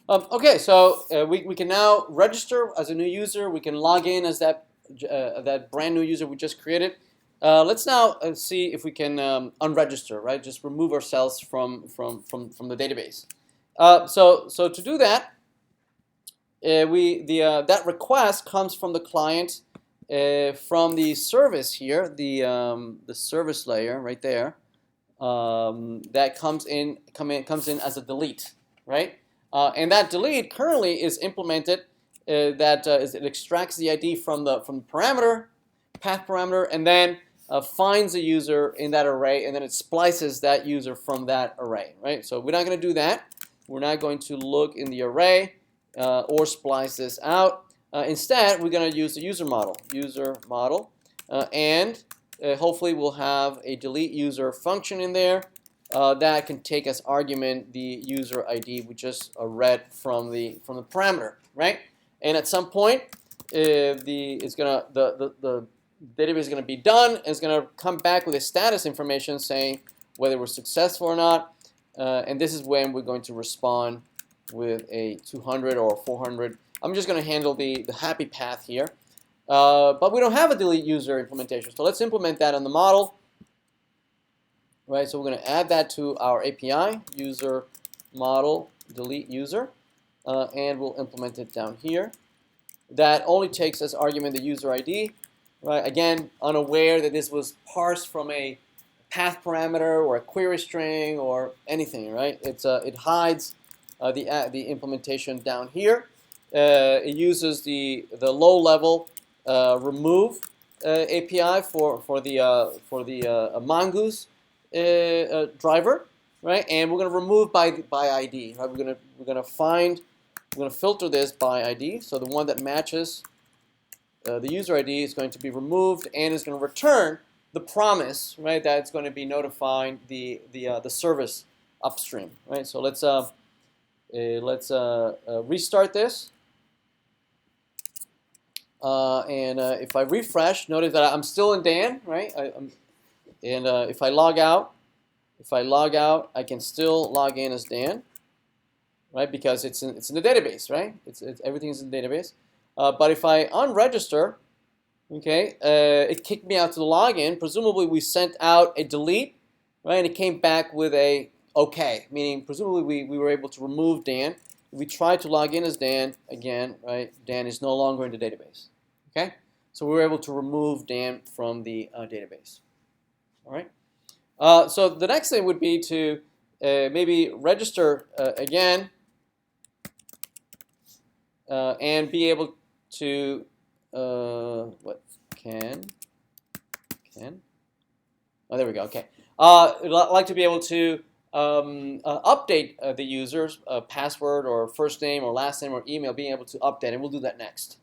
Okay, so we can now register as a new user. We can log in as that brand new user we just created. Let's now see if we can unregister, right? Just remove ourselves from the database. So to do that, that request comes from the client from the service here, the service layer right there. That comes in as a delete, right? And that delete currently is implemented. It extracts the ID from the parameter, path parameter, and then finds a user in that array, and then it splices that user from that array, right? So we're not going to do that. We're not going to look in the array or splice this out. Instead, we're going to use the user model, and hopefully we'll have a delete user function in there that can take as argument the user ID we just read from the parameter, right? And at some point, the database is gonna be done, and it's gonna come back with a status information saying whether we're successful or not, and this is when we're going to respond with a 200 or 400. I'm just gonna handle the happy path here. But we don't have a delete user implementation, so let's implement that on the model. Right, so we're going to add that to our API, user model delete user, and we'll implement it down here. That only takes as argument the user ID. Right, again, unaware that this was parsed from a path parameter or a query string or anything. Right, it hides the implementation down here. It uses the low level remove API for the mongoose driver, right? And we're going to remove by ID. Right? We're going to filter this by ID. So the one that matches the user ID is going to be removed and is going to return the promise, right? That's going to be notifying the service upstream, right? So let's restart this. And if I refresh, notice that I'm still in Dan, right? If I log out, I can still log in as Dan, right? Because it's in the database, right? Everything is in the database. But if I unregister, okay, it kicked me out to the login. Presumably we sent out a delete, right? And it came back with a OK, meaning presumably we were able to remove Dan. If we tried to log in as Dan again, right? Dan is no longer in the database. Okay, so we were able to remove Dan from the database. All right. So the next thing would be to maybe register again and be able to what can oh, there we go. Okay. I'd like to be able to update the user's password or first name or last name or email, being able to update, and we'll do that next.